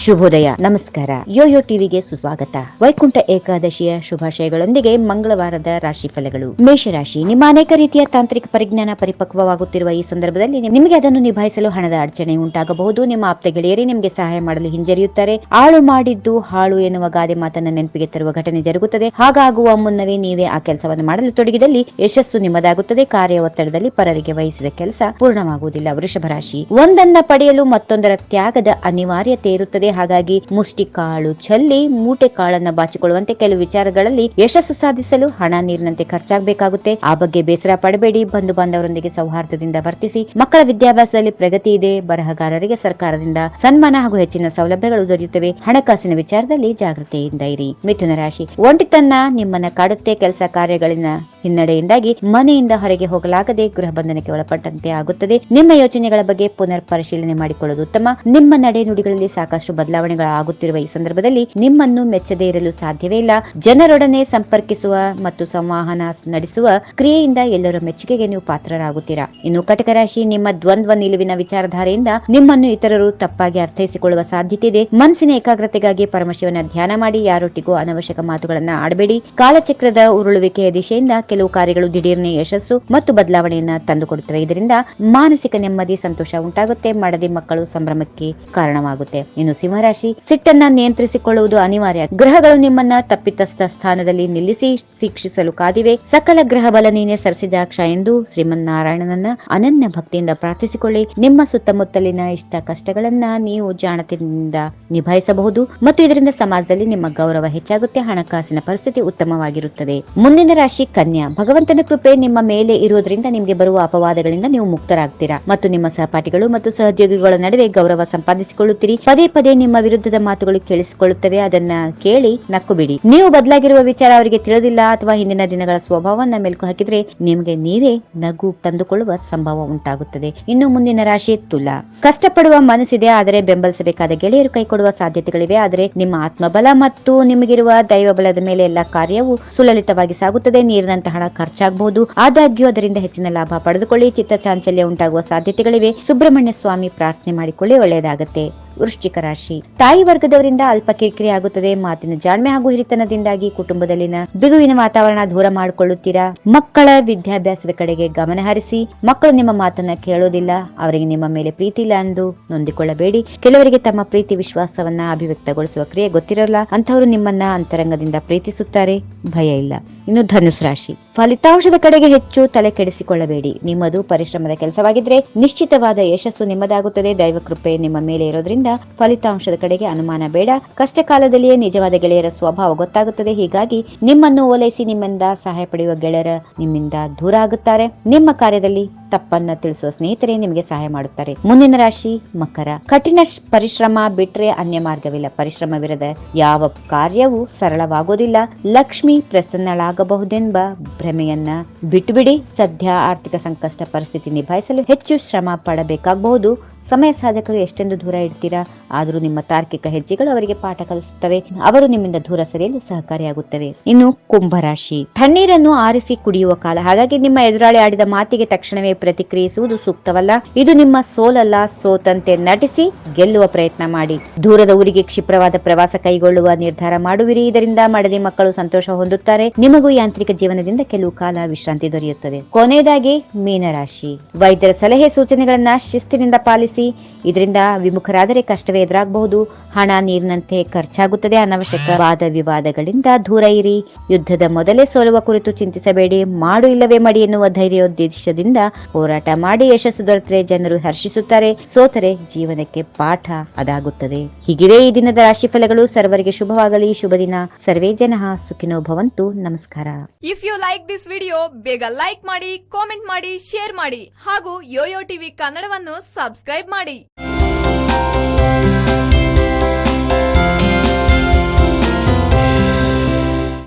ಶುಭೋದಯ, ನಮಸ್ಕಾರ. ಯೋಯೋ ಟಿವಿಗೆ ಸುಸ್ವಾಗತ. ವೈಕುಂಠ ಏಕಾದಶಿಯ ಶುಭಾಶಯಗಳೊಂದಿಗೆ ಮಂಗಳವಾರದ ರಾಶಿ ಫಲಗಳು. ಮೇಷರಾಶಿ, ನಿಮ್ಮ ಅನೇಕ ರೀತಿಯ ತಾಂತ್ರಿಕ ಪರಿಜ್ಞಾನ ಪರಿಪಕ್ವವಾಗುತ್ತಿರುವ ಈ ಸಂದರ್ಭದಲ್ಲಿ ನಿಮಗೆ ಅದನ್ನು ನಿಭಾಯಿಸಲು ಹಣದ ಅಡಚಣೆ ಉಂಟಾಗಬಹುದು. ನಿಮ್ಮ ಆಪ್ತ ಗೆಳೆಯರೇ ನಿಮಗೆ ಸಹಾಯ ಮಾಡಲು ಹಿಂಜರಿಯುತ್ತಾರೆ. ಆಳು ಮಾಡಿದ್ದು ಹಾಳು ಎನ್ನುವ ಗಾದೆ ಮಾತನ್ನ ನೆನಪಿಗೆ ತರುವ ಘಟನೆ ಜರುಗುತ್ತದೆ. ಹಾಗಾಗುವ ಮುನ್ನವೇ ನೀವೇ ಆ ಕೆಲಸವನ್ನು ಮಾಡಲು ತೊಡಗಿದಲ್ಲಿ ಯಶಸ್ಸು ನಿಮ್ಮದಾಗುತ್ತದೆ. ಕಾರ್ಯ ಒತ್ತಡದಲ್ಲಿ ಪರರಿಗೆ ವಹಿಸಿದ ಕೆಲಸ ಪೂರ್ಣವಾಗುವುದಿಲ್ಲ. ವೃಷಭ ರಾಶಿ, ಒಂದನ್ನ ಪಡೆಯಲು ಮತ್ತೊಂದರ ತ್ಯಾಗದ ಅನಿವಾರ್ಯತೆ ಇರುತ್ತದೆ. ಹಾಗಾಗಿ ಮುಷ್ಟಿ ಕಾಳು ಚೆಲ್ಲಿ ಮೂಟೆ ಕಾಳನ್ನ ಬಾಚಿಕೊಳ್ಳುವಂತೆ ಕೆಲವು ವಿಚಾರಗಳಲ್ಲಿ ಯಶಸ್ಸು ಸಾಧಿಸಲು ಹಣ ನೀರಿನಂತೆ ಖರ್ಚಾಗಬೇಕಾಗುತ್ತೆ. ಆ ಬಗ್ಗೆ ಬೇಸರ ಪಡಬೇಡಿ. ಬಂಧು ಬಾಂಧವರೊಂದಿಗೆ ಸೌಹಾರ್ದದಿಂದ ವರ್ತಿಸಿ. ಮಕ್ಕಳ ವಿದ್ಯಾಭ್ಯಾಸದಲ್ಲಿ ಪ್ರಗತಿ ಇದೆ. ಬರಹಗಾರರಿಗೆ ಸರ್ಕಾರದಿಂದ ಸನ್ಮಾನ ಹಾಗೂ ಹೆಚ್ಚಿನ ಸೌಲಭ್ಯಗಳು ದೊರೆಯುತ್ತವೆ. ಹಣಕಾಸಿನ ವಿಚಾರದಲ್ಲಿ ಜಾಗೃತೆಯಿಂದ ಇರಿ. ಮಿಥುನ ರಾಶಿ, ಒಂಟಿತನ ನಿಮ್ಮನ್ನ ಕಾಡುತ್ತೆ. ಕೆಲಸ ಕಾರ್ಯಗಳಿನ ಹಿನ್ನಡೆಯಿಂದಾಗಿ ಮನೆಯಿಂದ ಹೊರಗೆ ಹೋಗಲಾಗದೆ ಗೃಹ ಬಂಧನಕ್ಕೆ ಒಳಪಟ್ಟಂತೆ ಆಗುತ್ತದೆ. ನಿಮ್ಮ ಯೋಚನೆಗಳ ಬಗ್ಗೆ ಪುನರ್ ಪರಿಶೀಲನೆ ಮಾಡಿಕೊಳ್ಳುವುದು ಉತ್ತಮ. ನಿಮ್ಮ ನಡೆ ನುಡಿಗಳಲ್ಲಿ ಸಾಕಷ್ಟು ಬದಲಾವಣೆಗಳಾಗುತ್ತಿರುವ ಈ ಸಂದರ್ಭದಲ್ಲಿ ನಿಮ್ಮನ್ನು ಮೆಚ್ಚದೇ ಇರಲು ಸಾಧ್ಯವೇ ಇಲ್ಲ. ಜನರೊಡನೆ ಸಂಪರ್ಕಿಸುವ ಮತ್ತು ಸಂವಹನ ನಡೆಸುವ ಕ್ರಿಯೆಯಿಂದ ಎಲ್ಲರ ಮೆಚ್ಚುಗೆಗೆ ನೀವು ಪಾತ್ರರಾಗುತ್ತೀರಾ. ಇನ್ನು ಕಟಕ ರಾಶಿ, ನಿಮ್ಮ ದ್ವಂದ್ವ ನಿಲುವಿನ ವಿಚಾರಧಾರೆಯಿಂದ ನಿಮ್ಮನ್ನು ಇತರರು ತಪ್ಪಾಗಿ ಅರ್ಥೈಸಿಕೊಳ್ಳುವ ಸಾಧ್ಯತೆ ಇದೆ. ಮನಸ್ಸಿನ ಏಕಾಗ್ರತೆಗಾಗಿ ಪರಮಶಿವನ ಧ್ಯಾನ ಮಾಡಿ. ಯಾರೊಟ್ಟಿಗೂ ಅನವಶ್ಯಕ ಮಾತುಗಳನ್ನ ಆಡಬೇಡಿ. ಕಾಲಚಕ್ರದ ಉರುಳುವಿಕೆಯ ದಿಶೆಯಿಂದ ಕೆಲವು ಕಾರ್ಯಗಳು ದಿಢೀರ್ನೆ ಯಶಸ್ಸು ಮತ್ತು ಬದಲಾವಣೆಯನ್ನ ತಂದುಕೊಡುತ್ತವೆ. ಇದರಿಂದ ಮಾನಸಿಕ ನೆಮ್ಮದಿ, ಸಂತೋಷ ಉಂಟಾಗುತ್ತೆ. ಮಡದಿ ಮಕ್ಕಳು ಸಂಭ್ರಮಕ್ಕೆ ಕಾರಣವಾಗುತ್ತೆ. ಇನ್ನು ಸಿಂಹರಾಶಿ, ಸಿಟ್ಟನ್ನ ನಿಯಂತ್ರಿಸಿಕೊಳ್ಳುವುದು ಅನಿವಾರ್ಯ. ಗ್ರಹಗಳು ನಿಮ್ಮನ್ನ ತಪ್ಪಿತಸ್ಥ ಸ್ಥಾನದಲ್ಲಿ ನಿಲ್ಲಿಸಿ ಶಿಕ್ಷಿಸಲು ಕಾದಿವೆ. ಸಕಲ ಗ್ರಹ ಬಲ ನೀನೆ ಸರಸಿಜಾಕ್ಷ ಎಂದು ಶ್ರೀಮನ್ನಾರಾಯಣನನ್ನ ಅನನ್ಯ ಭಕ್ತಿಯಿಂದ ಪ್ರಾರ್ಥಿಸಿಕೊಳ್ಳಿ. ನಿಮ್ಮ ಸುತ್ತಮುತ್ತಲಿನ ಇಷ್ಟ ಕಷ್ಟಗಳನ್ನ ನೀವು ಜಾಣತೆಯಿಂದ ನಿಭಾಯಿಸಬಹುದು ಮತ್ತು ಇದರಿಂದ ಸಮಾಜದಲ್ಲಿ ನಿಮ್ಮ ಗೌರವ ಹೆಚ್ಚಾಗುತ್ತೆ. ಹಣಕಾಸಿನ ಪರಿಸ್ಥಿತಿ ಉತ್ತಮವಾಗಿರುತ್ತದೆ. ಮುಂದಿನ ರಾಶಿ ಕನ್ಯಾ, ಭಗವಂತನ ಕೃಪೆ ನಿಮ್ಮ ಮೇಲೆ ಇರುವುದರಿಂದ ನಿಮಗೆ ಬರುವ ಅಪವಾದಗಳಿಂದ ನೀವು ಮುಕ್ತರಾಗ್ತೀರಾ ಮತ್ತು ನಿಮ್ಮ ಸಹಪಾಠಿಗಳು ಮತ್ತು ಸಹೋದ್ಯೋಗಿಗಳ ನಡುವೆ ಗೌರವ ಸಂಪಾದಿಸಿಕೊಳ್ಳುತ್ತೀರಿ. ಪದೇ ಪದೇ ನಿಮ್ಮ ವಿರುದ್ಧದ ಮಾತುಗಳು ಕೇಳಿಸಿಕೊಳ್ಳುತ್ತವೆ. ಅದನ್ನ ಕೇಳಿ ನಕ್ಕು ಬಿಡಿ. ನೀವು ಬದಲಾಗಿರುವ ವಿಚಾರ ಅವರಿಗೆ ತಿಳಿದಿಲ್ಲ ಅಥವಾ ಹಿಂದಿನ ದಿನಗಳ ಸ್ವಭಾವವನ್ನ ಮೆಲುಕು ಹಾಕಿದ್ರೆ ನಿಮಗೆ ನೀವೇ ನಗು ತಂದುಕೊಳ್ಳುವ ಸಂಭವ ಉಂಟಾಗುತ್ತದೆ. ಇನ್ನು ಮುಂದಿನ ರಾಶಿ ತುಲಾ, ಕಷ್ಟಪಡುವ ಮನಸ್ಸಿದೆ, ಆದರೆ ಬೆಂಬಲಿಸಬೇಕಾದ ಗೆಳೆಯರು ಕೈ ಕೊಡುವ ಸಾಧ್ಯತೆಗಳಿವೆ. ಆದರೆ ನಿಮ್ಮ ಆತ್ಮಬಲ ಮತ್ತು ನಿಮಗಿರುವ ದೈವ ಬಲದ ಮೇಲೆ ಎಲ್ಲ ಕಾರ್ಯವು ಸುಲಲಿತವಾಗಿ ಸಾಗುತ್ತದೆ. ನೀರಿನಂತ ಹಣ ಖರ್ಚಾಗಬಹುದು, ಆದಾಗ್ಯೂ ಅದರಿಂದ ಹೆಚ್ಚಿನ ಲಾಭ ಪಡೆದುಕೊಳ್ಳಿ. ಚಿತ್ತ ಚಾಂಚಲ್ಯ ಉಂಟಾಗುವ ಸಾಧ್ಯತೆಗಳಿವೆ. ಸುಬ್ರಹ್ಮಣ್ಯ ಸ್ವಾಮಿ ಪ್ರಾರ್ಥನೆ ಮಾಡಿಕೊಳ್ಳಿ, ಒಳ್ಳೆಯದಾಗುತ್ತೆ. ವೃಶ್ಚಿಕ ರಾಶಿ, ತಾಯಿ ವರ್ಗದವರಿಂದ ಅಲ್ಪ ಕಿರಿಕಿರಿ ಆಗುತ್ತದೆ. ಮಾತಿನ ಜಾಣ್ಮೆ ಹಾಗೂ ಹಿರಿತನದಿಂದಾಗಿ ಕುಟುಂಬದಲ್ಲಿನ ಬಿಗುವಿನ ವಾತಾವರಣ ದೂರ ಮಾಡಿಕೊಳ್ಳುತ್ತೀರಾ. ಮಕ್ಕಳ ವಿದ್ಯಾಭ್ಯಾಸದ ಕಡೆಗೆ ಗಮನ ಹರಿಸಿ. ಮಕ್ಕಳು ನಿಮ್ಮ ಮಾತನ್ನ ಕೇಳೋದಿಲ್ಲ. ಅವರಿಗೆ ನಿಮ್ಮ ಮೇಲೆ ಪ್ರೀತಿ ಇಲ್ಲ ಎಂದು ನೊಂದಿಕೊಳ್ಳಬೇಡಿ. ಕೆಲವರಿಗೆ ತಮ್ಮ ಪ್ರೀತಿ ವಿಶ್ವಾಸವನ್ನ ಅಭಿವ್ಯಕ್ತಗೊಳಿಸುವ ಕ್ರಿಯೆ ಗೊತ್ತಿರಲ್ಲ. ಅಂತವರು ನಿಮ್ಮನ್ನ ಅಂತರಂಗದಿಂದ ಪ್ರೀತಿಸುತ್ತಾರೆ, ಭಯ ಇಲ್ಲ. ಇನ್ನು ಧನುಸ್ ರಾಶಿ, ಫಲಿತಾಂಶದ ಕಡೆಗೆ ಹೆಚ್ಚು ತಲೆ ಕೆಡಿಸಿಕೊಳ್ಳಬೇಡಿ. ನಿಮ್ಮದು ಪರಿಶ್ರಮದ ಕೆಲಸವಾಗಿದ್ರೆ ನಿಶ್ಚಿತವಾದ ಯಶಸ್ಸು ನಿಮ್ಮದಾಗುತ್ತದೆ. ದೈವ ಕೃಪೆ ನಿಮ್ಮ ಮೇಲೆ ಇರೋದ್ರಿಂದ ಫಲಿತಾಂಶದ ಕಡೆಗೆ ಅನುಮಾನ ಬೇಡ. ಕಷ್ಟ ಕಾಲದಲ್ಲಿಯೇ ನಿಜವಾದ ಗೆಳೆಯರ ಸ್ವಭಾವ ಗೊತ್ತಾಗುತ್ತದೆ. ಹೀಗಾಗಿ ನಿಮ್ಮನ್ನು ಓಲೈಸಿ ನಿಮ್ಮಿಂದ ಸಹಾಯ ಪಡೆಯುವ ಗೆಳೆಯರ ನಿಮ್ಮಿಂದ ದೂರ ಆಗುತ್ತಾರೆ. ನಿಮ್ಮ ಕಾರ್ಯದಲ್ಲಿ ತಪ್ಪನ್ನ ತಿಳಿಸುವ ಸ್ನೇಹಿತರೇ ನಿಮಗೆ ಸಹಾಯ ಮಾಡುತ್ತಾರೆ. ಮುಂದಿನ ರಾಶಿ ಮಕರ, ಕಠಿಣ ಪರಿಶ್ರಮ ಬಿಟ್ರೆ ಅನ್ಯ ಮಾರ್ಗವಿಲ್ಲ. ಪರಿಶ್ರಮವಿರದ ಯಾವ ಕಾರ್ಯವೂ ಸರಳವಾಗುವುದಿಲ್ಲ. ಲಕ್ಷ್ಮಿ ಪ್ರಸನ್ನಳಾಗಬಹುದೆಂಬ ಭ್ರಮೆಯನ್ನ ಬಿಟ್ಟುಬಿಡಿ. ಸದ್ಯ ಆರ್ಥಿಕ ಸಂಕಷ್ಟ ಪರಿಸ್ಥಿತಿ ನಿಭಾಯಿಸಲು ಹೆಚ್ಚು ಶ್ರಮ ಪಡಬೇಕಾಗಬಹುದು. ಸಮಯ ಸಾಧಕರು ಎಷ್ಟೆಂದು ದೂರ ಇಡ್ತೀರಾ, ಆದರೂ ನಿಮ್ಮ ತಾರ್ಕಿಕ ಹೆಜ್ಜೆಗಳು ಅವರಿಗೆ ಪಾಠ ಕಲಿಸುತ್ತವೆ. ಅವರು ನಿಮ್ಮಿಂದ ದೂರ ಸರಿಯಲು ಸಹಕಾರಿಯಾಗುತ್ತವೆ. ಇನ್ನು ಕುಂಭರಾಶಿ, ತಣ್ಣೀರನ್ನು ಆರಿಸಿ ಕುಡಿಯುವ ಕಾಲ. ಹಾಗಾಗಿ ನಿಮ್ಮ ಎದುರಾಳಿ ಆಡಿದ ಮಾತಿಗೆ ತಕ್ಷಣವೇ ಪ್ರತಿಕ್ರಿಯಿಸುವುದು ಸೂಕ್ತವಲ್ಲ. ಇದು ನಿಮ್ಮ ಸೋಲಲ್ಲ. ಸೋತಂತೆ ನಟಿಸಿ ಗೆಲ್ಲುವ ಪ್ರಯತ್ನ ಮಾಡಿ. ದೂರದ ಊರಿಗೆ ಕ್ಷಿಪ್ರವಾದ ಪ್ರವಾಸ ಕೈಗೊಳ್ಳುವ ನಿರ್ಧಾರ ಮಾಡುವಿರಿ. ಇದರಿಂದ ಮಡದಿ ಮಕ್ಕಳು ಸಂತೋಷ ಹೊಂದುತ್ತಾರೆ. ನಿಮಗೂ ಯಾಂತ್ರಿಕ ಜೀವನದಿಂದ ಕೆಲವು ಕಾಲ ವಿಶ್ರಾಂತಿ ದೊರೆಯುತ್ತದೆ. ಕೊನೆಯದಾಗಿ ಮೀನರಾಶಿ, ವೈದ್ಯರ ಸಲಹೆ ಸೂಚನೆಗಳನ್ನ ಶಿಸ್ತಿನಿಂದ ಪಾಲಿಸಿ. ಇದರಿಂದ ವಿಮುಖರಾದರೆ ಕಷ್ಟವೇ ಎದುರಾಗಬಹುದು. ಹಣ ನೀರಿನಂತೆ ಖರ್ಚಾಗುತ್ತದೆ. ಅನವಶ್ಯಕ ವಾದ ವಿವಾದಗಳಿಂದ ದೂರ ಇರಿ. ಯುದ್ಧದ ಮೊದಲೇ ಸೋಲುವ ಕುರಿತು ಚಿಂತಿಸಬೇಡಿ. ಮಾಡು ಇಲ್ಲವೇ ಮಡಿ ಎನ್ನುವ ಧೈರ್ಯೋದ್ದೇಶದಿಂದ ಹೋರಾಟ ಮಾಡಿ. ಯಶಸ್ಸು ದೊರೆತರೆ ಜನರು ಹರ್ಷಿಸುತ್ತಾರೆ, ಸೋತರೆ ಜೀವನಕ್ಕೆ ಪಾಠ ಅದಾಗುತ್ತದೆ. ಹೀಗಿವೆ ಈ ದಿನದ ರಾಶಿ ಫಲಗಳು. ಸರ್ವರಿಗೆ ಶುಭವಾಗಲಿ. ಶುಭ ದಿನ. ಸರ್ವೇ ಜನಃ ಸುಖಿನೋ ಭವಂತು. ನಮಸ್ಕಾರ. If you like this video, ಬೇಗ ಲೈಕ್ ಮಾಡಿ, ಕಾಮೆಂಟ್ ಮಾಡಿ, ಶೇರ್ ಮಾಡಿ ಹಾಗೂ ಯೋಯೋ ಟಿವಿ ಕನ್ನಡವನ್ನು ಸಬ್ಸ್ಕ್ರೈಬ್ ಮಾಡಿ.